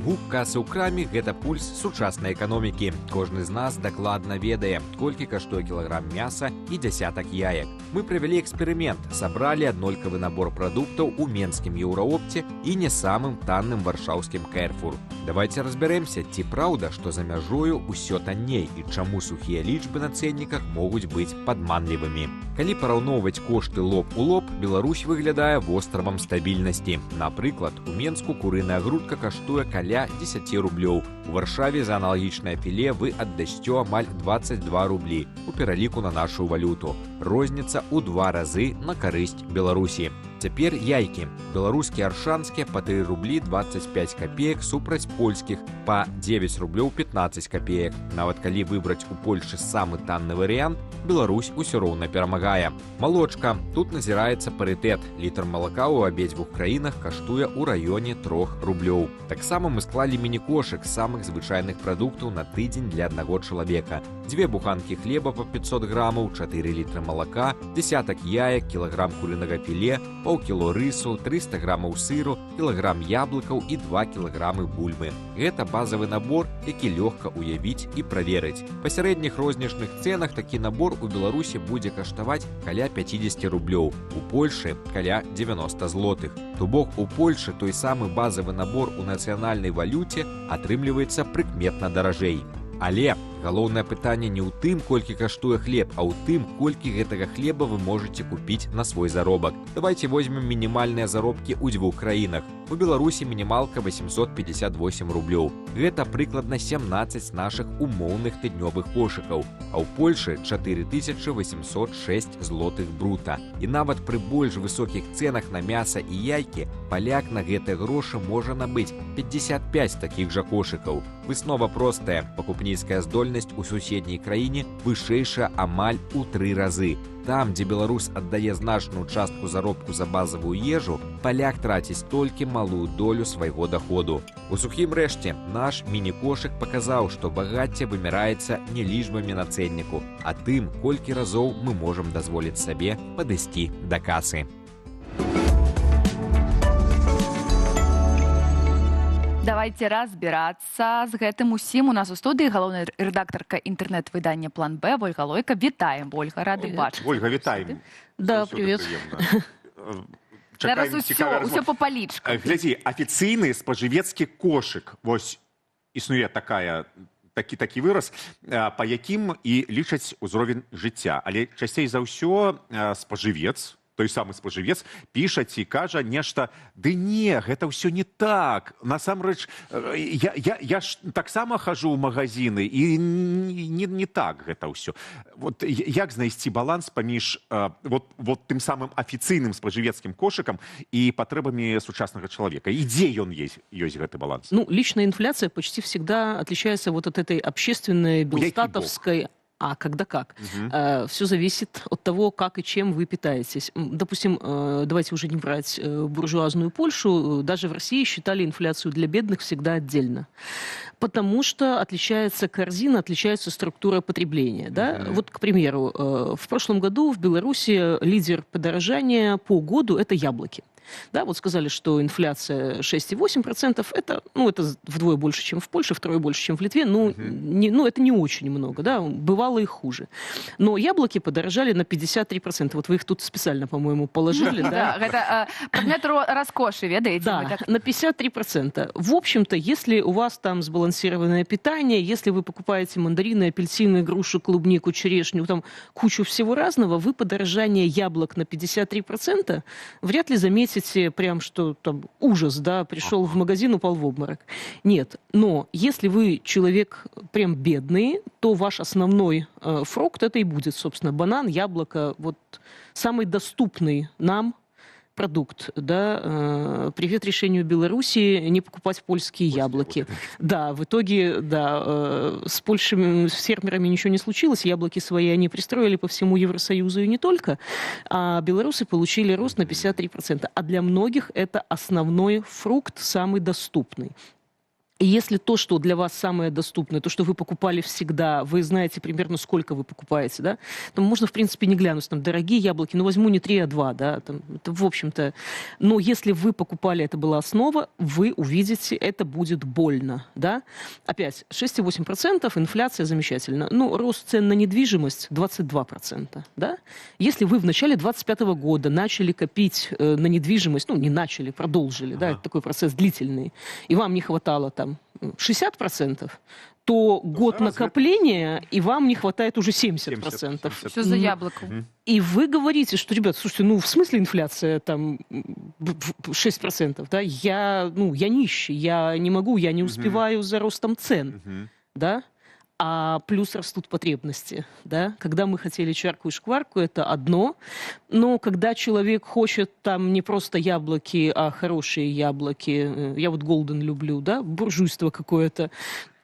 Гук касы ў краме – гэта пульс сучаснай эканомікі. Кожны з нас дакладна ведае, колькі каштуе кілаграм мяса і дзясятак яек. Мы правялі эксперымент, сабралі аднолькавы набор прадуктаў у менскім еўраопце і не самым танным варшаўскім Кэрфур. Давайте разбярэмся, ці праўда, што за мяжою ўсё танней і чаму сухія лічбы на цэнніках могуць быць падманлівымі. Калі параўноўваць кошты лоб у лоб, Беларусь выглядае востравам стабільнасці. Напрыклад, у Менску курыная грудка каштуе каля 10 рублёў. У Варшаве за аналагічнае філе вы аддасцё амаль 22 рублі у пераліку на нашу валюту. Розніца ў 2 разы на карысць Беларусі. Цяпер яйкі. Беларускія аршанскія па 3 рублі 25 копеек супраць польскіх па 9 рублёў 15 копеек. Нават калі выбраць у Польшы самы танны варыянт, Беларусь усё роўна перамагае. Малочка. Тут назіраецца парытэт. Літр малака ў абедзвюх краінах каштуе ў раёне 3 рублёў. Таксама мы склалі міні-кошык самых звычайных прадуктаў на тыдзень для аднаго чалавека. 2 буханкі хлеба па 500 грамаў, 4 літры малака, десятак яек, кілаграм курынага філе, паўкіло рысу, 300 грамаў сыру, кілаграм яблыкаў і 2 кілаграмы бульбы. Гэта базавы набор, які лёгка уявіць і праверыць. Па сярэдніх рознічных цэнах такі набор у Беларусі будзе каштаваць каля 50 рублёў, у Польшы каля 90 злотых. То бок у Польшы той самы базавы набор у нацыянальнай валюце атрымліваецца прыкметна даражэй. Але галоўнае пытанне не ў тым, колькі каштуе хлеб, а ў тым, колькі гэтага хлеба вы можаце купіць на свой заробак. Давайте возьмем мінімальныя заробкі ў 2 краінах. У Беларусі мінімалка 858 рублёў. Гэта прыкладна 17 нашых умоўных тыднёвых кошыкаў, а ў Польшы 4806 злотых брута. І нават пры больш высокіх цэнах на мяса і яйкі паляк на гэтыя грошы можа набыць 55 такіх жа кошыкаў. Выснова простая. Пакупніцкая здольнасць у суседняй краіне вышэйшая амаль у 3 разы. Там, дзе беларус аддае значную частку заробку за базавую ежу, паляк траціць толькі малую долю свайго даходу. У сухім рэшце, наш міні-кошык паказаў, што багацце вымяраецца не лічбамі на цэнніку, а тым, колькі разоў мы можам дазволіць сабе падысці да касы. Давайте разбирацца з гэтым усім. У нас у студыі галоўная рэдактарка інтэрнэт-выдання «План Б» Ольга Лойка. Вітаем, Ольга, рады бачыць. Ольга, вітаем. Да, привет. Зараз усё па палічках. Глядзі, афіцыйны спажывецкі кошык. Вось існуе такі выраз, па якім і лічаць узровень жыцця. Але часцей за ўсё спажывец, той самы спажывец, пішаць і кажа нешта, ды не, гэта ўсё не так. Насамрэч, я ж таксама хожу ў магазины, і не так гэта ўсё. Вот як знайсці баланс паміж тым самым афіцыйным спажывецкім кошыкам і патрэбамі сучаснага чалавека? І дзе ён ёсць гэты баланс? Ну, личная инфляция почти всегда отличается вот от этой общественной, белстатовской... А когда как? Все зависит от того, как и чем вы питаетесь. Допустим, давайте уже не брать буржуазную Польшу, даже в России считали инфляцию для бедных всегда отдельно. Потому что отличается корзина, отличается структура потребления. Да? Вот, к примеру, в прошлом году в Беларуси лидер подорожания по году – это яблоки. Да, вот сказали, что инфляция 6,8%, это вдвое больше, чем в Польше, втрое больше, чем в Литве. Это не очень много, да, бывало и хуже. Но яблоки подорожали на 53%. Вот вы их тут специально, по-моему, положили. Да, это предмет роскоши, ведаете? Да, на 53%. В общем-то, если у вас там сбалансированное питание, если вы покупаете мандарины, апельсины, грушу, клубнику, черешню, там кучу всего разного, вы подорожание яблок на 53% вряд ли заметите прям, что там ужас, да, пришел в магазин, упал в обморок. Нет, но если вы человек прям бедный, то ваш основной фрукт это и будет, собственно, банан, яблоко, вот самый доступный нам продукт, да, привет решению Беларуси не покупать польские яблоки. Да, в итоге, да, с польскими фермерами ничего не случилось, яблоки свои они пристроили по всему Евросоюзу и не только, а белорусы получили рост на 53%. А для многих это основной фрукт, самый доступный. И если то, что для вас самое доступное, то, что вы покупали всегда, вы знаете примерно, сколько вы покупаете, да, там можно, в принципе, не глянуть, там, дорогие яблоки, ну, возьму не 3, а 2, да, там, это, в общем-то. Но если вы покупали, это была основа, вы увидите, это будет больно, да. Опять, 6,8%, инфляция замечательно. Ну, рост цен на недвижимость 22%, да. Если вы в начале 2025 года начали копить на недвижимость, ну, не начали, продолжили, да, это такой процесс длительный, и вам не хватало там 60%, то год накопления, и вам не хватает уже 70%. Что за яблоко? И вы говорите, что, ребят, слушайте, ну, в смысле инфляция там 6%, да? Я нищий, я не могу, я не успеваю за ростом цен, да? А плюс растут потребности, да? Когда мы хотели чарку и шкварку, это одно, но когда человек хочет там не просто яблоки, а хорошие яблоки, я вот голден люблю, да, буржуйство какое-то,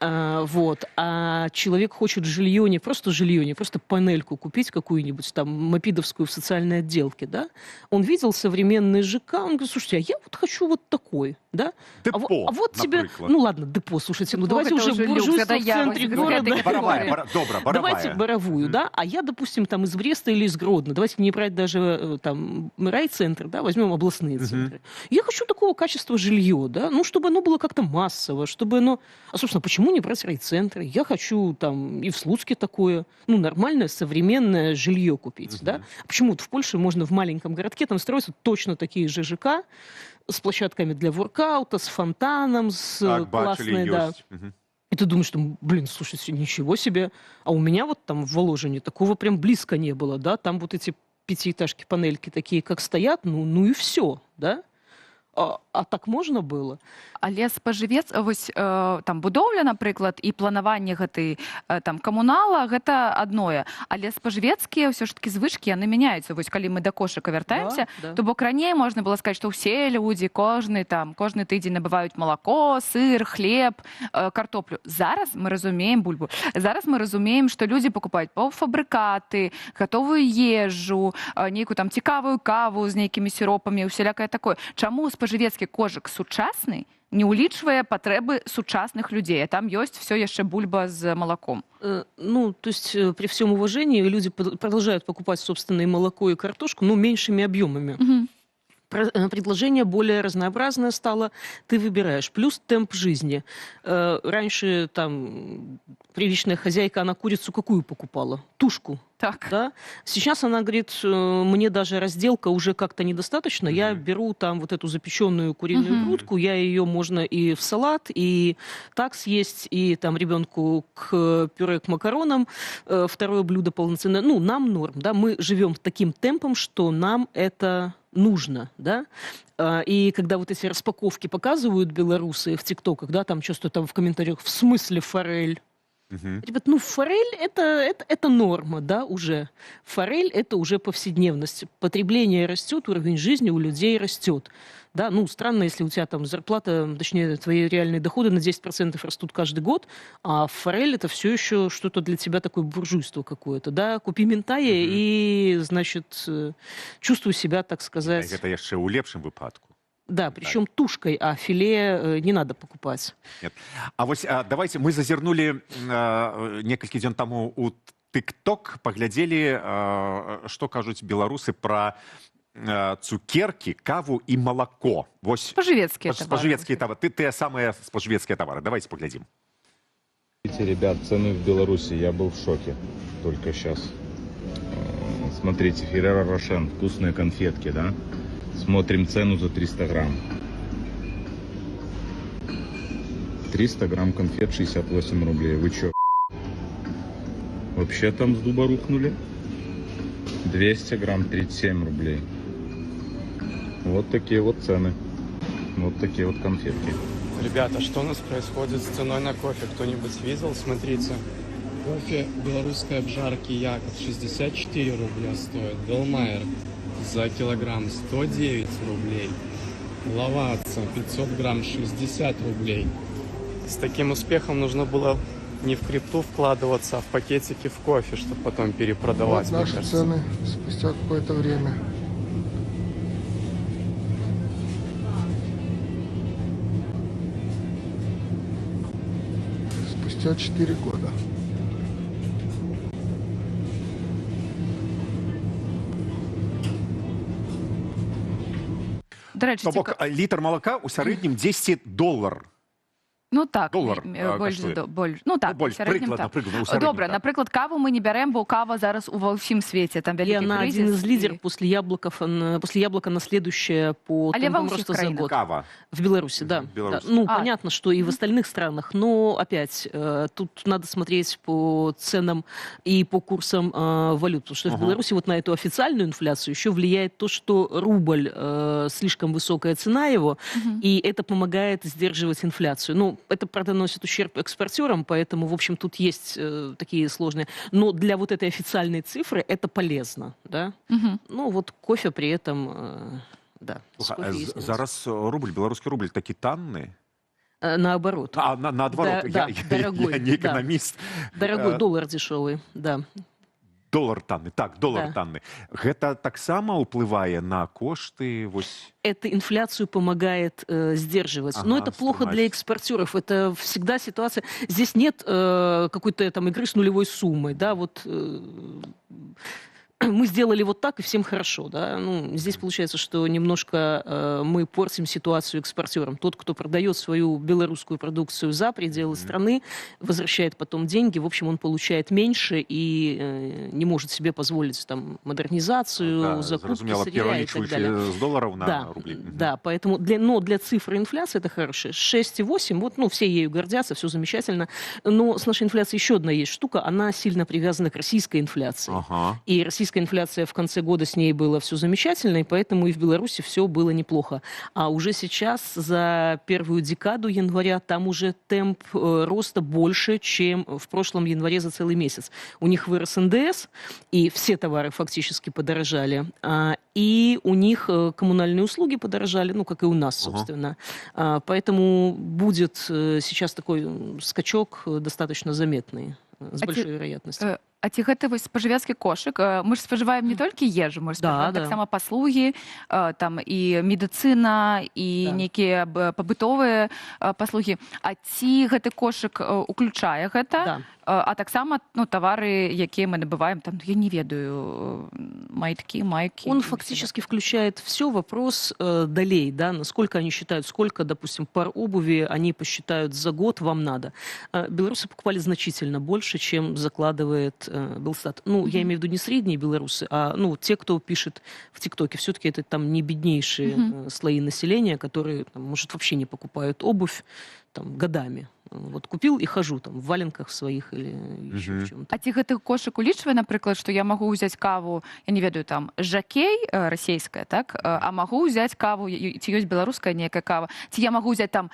вот. А человек хочет жилье, не просто панельку купить какую-нибудь там мопидовскую в социальной отделке, да? Он видел современный ЖК, он говорит, слушайте, а я вот хочу вот такой, да? Депо, а вот тебе, наприклад. ну ладно, депо, слушайте, ну Депо давайте это уже уже люкс, буржуйство это в я центре вот города. Боровая, добра, Давайте боровая. боровую, да? А я, допустим, там из Бреста или из Гродно, давайте не брать даже там райцентр, да, возьмем областные центры. Я хочу такого качества жилье, да, ну, чтобы оно было как-то массово, чтобы оно... А, собственно, почему не брать райцентры? Я хочу там и в Слуцке такое, ну, нормальное, современное жилье купить, да? Почему-то в Польше можно в маленьком городке там строятся точно такие же ЖК с площадками для воркаута, с фонтаном, с Так, классной, бачили, да. ёсць. И ты думаешь, что, блин, слушайте, ничего себе. А у меня вот там в Воложине такого прям близко не было, да? Там вот эти пятиэтажки, панельки такие, как стоят, ну и все, да? А так можна было? Але спажывец, вось там будоўля, напрыклад, і планаванне гэтай там камунала, гэта адное. Але спажывецкія ўсё ж такі звычкі, яны мяняюцца. Вось калі мы да кошыка вяртаемся, Да. то бок раней можна было сказаць, што ўсе людзі кожны тыдзень набываюць малако, сыр, хлеб, картоплю. Зараз мы разумеем бульбу. Зараз мы разумеем, што людзі пакупаюць паўфабрыкаты, гатовую ежу, нейкую там цікавую каву з нейкімі сіропамі, усялякае такое. Чаму спажывецкі кошык сучасны не улічвае патрэбы сучасных людзей, а там ёсць все яшчэ бульба з молоком? Ну, то есть при всем уважении люди продолжают покупать собственное молоко и картошку, но меньшими объемами. Предложение более разнообразное стало, ты выбираешь. Плюс темп жизни. Раньше там приличная хозяйка, она курицу какую покупала? Тушку. Так. Да? Сейчас она говорит, мне даже разделка уже как-то недостаточно, я беру там вот эту запеченную куриную грудку, я ее можно и в салат, и так съесть, и там ребенку к пюре, к макаронам, второе блюдо полноценное. Ну, нам норм, да, мы живем таким темпом, что нам это нужно, да, и когда вот эти распаковки показывают белорусы в ТикТоках, да, там часто там в комментариях, в смысле форель? Ребят, ну форель это норма, да, уже. Форель это уже повседневность. Потребление растет, уровень жизни у людей растет. Да, ну странно, если у тебя там зарплата, точнее, твои реальные доходы на 10% растут каждый год, а форель это все еще что-то для тебя такое буржуйство какое-то, да. Купи ментая и, значит, чувствуй себя, так сказать... Это яшчэ ў лепшым выпадку. Да, причем тушкой, а филе не надо покупать. Нет. А вот давайте мы зазірнули некалькі дзён таму у ТикТок, паглядзелі, што кажуць беларусы пра цукеркі, каву і малако. Вось Спажывецкія товары. Спажывецкія товары. Тыя самыя спажывецкія товары. Давайте поглядим. Ребят, цены в Беларуси, я был в шоке только сейчас. Смотрите, Ферреро Рошен, вкусные конфетки, да? Смотрим цену за 300 грамм. 300 грамм конфет 68 рублей. Вы чё? Вообще там с дуба рухнули? 200 грамм 37 рублей. Вот такие вот цены. Вот такие вот конфетки. Ребята, что у нас происходит с ценой на кофе? Кто-нибудь видел? Смотрите. Кофе белорусской обжарки Яков 64 рубля стоит. Белмайер за килограмм 109 рублей. Лаваца 500 грамм 60 рублей. С таким успехом нужно было не в крипту вкладываться, а в пакетики в кофе, чтобы потом перепродавать. Вот наши цены спустя какое-то время. спустя 4 года. До речі, То бок літр молока у сярэднім $10. Ну так, Долар, больш, коштує. ну так, Больш, у середньому прикладно, так. прикладно, у середньому Добре, так. наприклад, каву ми не беремо, бо кава зараз у всім світі, там И великий она кризис. один из і- лидеров после яблока на следующее по Але во темпам всех роста за краинах. год. Кава. В Беларуси, да. В Беларуси. Да. Ну, А. понятно, что и в остальных странах, но опять тут надо смотреть по ценам и по курсам валют, потому что в Ага. Беларуси вот на эту официальную инфляцию еще влияет то, что рубль, слишком высокая цена его, и это помогает сдерживать инфляцию. Ну, это, правда, наносит ущерб экспортерам, поэтому, в общем, тут есть такие сложные. Но для вот этой официальной цифры это полезно, да. Мгм. Ну, вот кофе при этом, да. с Слухай, кофе есть нюансы. зараз рубль, беларускі рубль такі танны. Наоборот. Наадварот, Да, дорогой, я не да. экономист. Дорогой доллар дешевый, да. Долар танны, так, долар Да. танны. Гэта таксама ўплывае на кошты, вось... Это инфляцию помогает сдерживать. Но Ага, это плохо снимать. для экспортеров. Это всегда ситуация. Здесь нет какой-то там игры с нулевой суммой, да, вот. Мы сделали вот так, и всем хорошо. Да? Ну, здесь получается, что немножко мы портим ситуацию экспортерам. Тот, кто продает свою белорусскую продукцию за пределы страны, возвращает потом деньги, в общем, он получает меньше и не может себе позволить там модернизацию, закупки зразумела, сырья и так далее. пералічваючы з долараў на Да, рублі. Мгм. да, поэтому для цифры инфляции это хорошее. 6,8, вот, ну, все ею гордятся, все замечательно. Но с нашей инфляцией еще одна есть штука, она сильно привязана к российской инфляции. Ага. И российская инфляция в конце года, с ней было все замечательно, и поэтому и в Беларуси все было неплохо. А уже сейчас, за первую декаду января, там уже темп роста больше, чем в прошлом январе за целый месяц. У них вырос НДС, и все товары фактически подорожали. И у них коммунальные услуги подорожали, ну, как и у нас, собственно. Поэтому будет сейчас такой скачок достаточно заметный, с большой вероятностью. А ці гэты вось спажывецкі кошык, мы ж спажываем не толькі ежу, мы ж Да, спажываем да. таксама паслугі, там і медыцына, і Да. нейкія пабытовыя паслугі. А ці гэты кошык уключае гэта? Да. А таксама, ну, тавары, якія мы набываем, там, я не ведаю, майкі. Он фактически включает все. Вопрос долей, да, насколько они считают, сколько, допустим, пар обуви они посчитают за год вам надо. Белорусы покупали значительно больше, чем закладывает Белстат. Ну, я имею в виду не средние белорусы, а ну, те, кто пишет в ТикТоке. Все-таки это там не беднейшие слои населения, которые, там, может, вообще не покупают обувь там, годами. Вот купил и хожу там в валенках своих или еще в чем-то. А ці гэты кошык улічвае, напрыклад, што я магу ўзяць каву, я не ведаю, там, жакей расійская, так? А магу ўзяць каву, ці ёсць беларуская нейкая кава, ці я магу ўзяць там,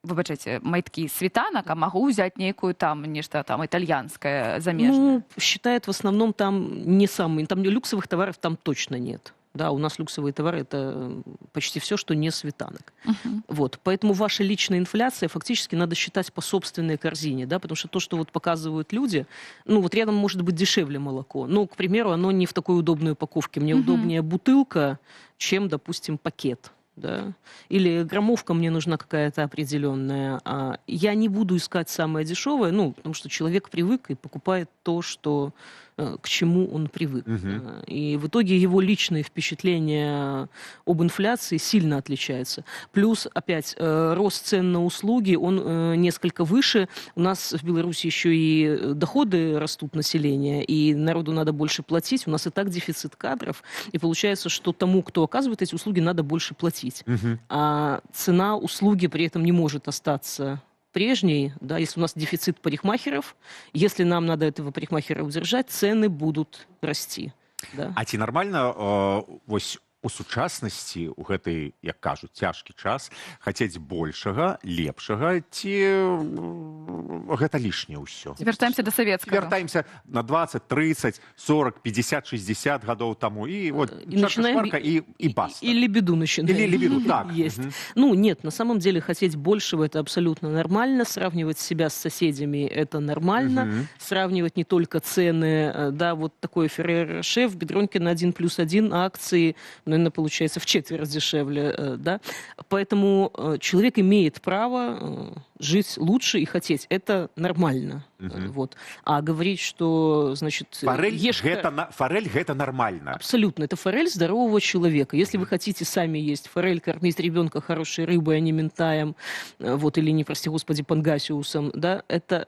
выбачайце, майткі світанак, а магу ўзяць нейкую там, нешта там італьянскае, замежнае. Ну, считает в основном там не самые, там люксовых товаров там точно нет. Да, у нас люксовые товары – это почти все, что не светанок. Вот, поэтому ваша личная инфляция фактически надо считать по собственной корзине, да, потому что то, что вот показывают люди, ну вот рядом может быть дешевле молоко. Ну, к примеру, оно не в такой удобной упаковке. Мне удобнее бутылка, чем, допустим, пакет. Да? Или граммовка мне нужна какая-то определенная. Я не буду искать самое дешевое, ну, потому что человек привык и покупает то, что, к чему он привык. И в итоге его личные впечатления об инфляции сильно отличаются. Плюс, опять, рост цен на услуги, он несколько выше. У нас в Беларуси еще и доходы растут населения, и народу надо больше платить. У нас и так дефицит кадров. И получается, что тому, кто оказывает эти услуги, надо больше платить. А цена услуги при этом не может остаться прежней, да, если у нас дефицит парикмахеров, если нам надо этого парикмахера удержать, цены будут расти. Да. А ці нармальна вось у сучаснасці у гэты, як кажуць, цяжкі час хацець большага, лепшага, ці гэта лішняе ўсё? Вяртаемся до савецкага. Вяртаемся на 20, 30, 40, 50, 60 гадоў таму і вот И начинаем и баста. и лебеду начинаем. Или лебеду, так. Есть. Ну, нет, на самом деле хотеть большего – это абсолютно нормально. Сравнивать себя с соседями – это нормально. Сравнивать не только цены, да, вот такой Ferrero Rocher в Бедронке на 1+1 акции, наверное, получается в четверть дешевле, да. Поэтому человек имеет право жить лучше и хотеть. Это нормально. Вот. А говорить, что, значит, Форель ешь... форель гэта нормально. Абсолютно. Это форель здорового человека. Если вы хотите сами есть форель, кормить ребенка хорошей рыбой, а не ментаем, вот, или не, прости господи, пангасиусом, да, это,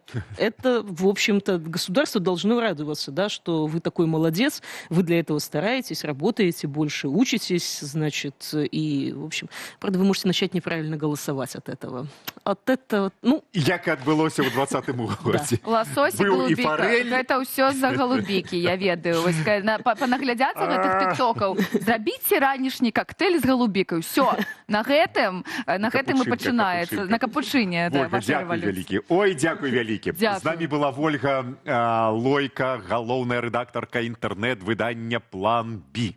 в общем-то, государство должно радоваться, да, что вы такой молодец, вы для этого стараетесь, работаете больше, учитесь, значит, и, в общем, правда, вы можете начать неправильно голосовать от этого. От этого, ну... Як адбылося ў 20-м годзе. Лосось і Быў і голубіка. форель. Гэта ўсё за голубікі, я ведаю. Вось, панаглядзяцца гэтых тыктокаў. Зрабіце ранішні коктейль з голубікай. Усё. На гэтым і пачынаецца. На капучыне. Вольга, дзякуй вялікі. Ой, дзякуй вялікі. З намі была Вольга Лойка, галоўная рэдактарка інтэрнэт-выдання «План Б».